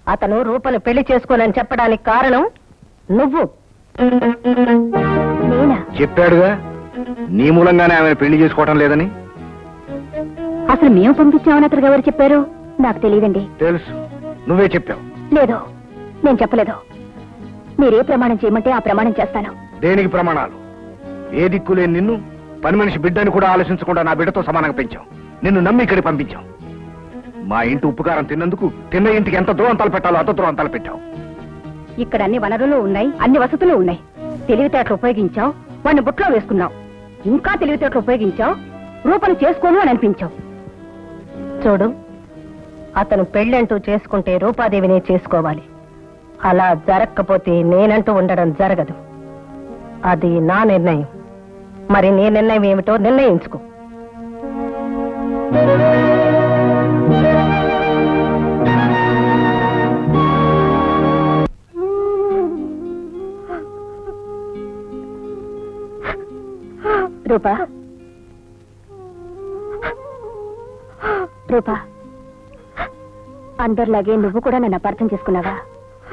అతను రూపను పెళ్లి చేసుకోనని చెప్పడానికి కారణం నువ్వు. నేనా? చెప్పాడుగా నీ మూలంగానే ఆమెను పెళ్లి చేసుకోవటం లేదని. అసలు మేము పంపించామని అతనికి ఎవరు చెప్పారు? నాకు తెలియదండి. తెలుసు, నువ్వే చెప్పావు. లేదు, నేను చెప్పలేదు. మీరే ప్రమాణం చేయమంటే ఆ ప్రమాణం చేస్తాను. దేనికి ప్రమాణాలు? ఏ దిక్కులేని నిన్ను పని మనిషి బిడ్డని కూడా ఆలోచించకుండా నా బిడ్డతో సమానంగా పెంచాం. నిన్ను నమ్మి ఇక్కడికి పంపించాం. మా ఇంటి ఉప్పుకారం తిన్నందుకు తిన్న ఇంటికి ఎంత ద్రోహంతాలు పెట్టాలో అంత ద్రోహంతాలు పెట్టాం. ఇక్కడ అన్ని వనరులు ఉన్నాయి, అన్ని వసతులు ఉన్నాయి. తెలివితేటలు ఉపయోగించావు, వాడిని బుట్లో వేసుకున్నావు. ఇంకా తెలివితేటలు ఉపయోగించావు, రూపను చేసుకోను అని అనిపించావు. చూడు, అతను పెళ్ళంటూ చేసుకుంటే రూపాదేవినే చేసుకోవాలి. అలా జరగకపోతే నేనంటూ ఉండడం జరగదు. అది నా నిర్ణయం. మరి నీ నిర్ణయం ఏమిటో నిర్ణయించుకో. రూపా, రూపా, అందరిలాగే నువ్వు కూడా నన్ను అపార్థం చేసుకున్నావా?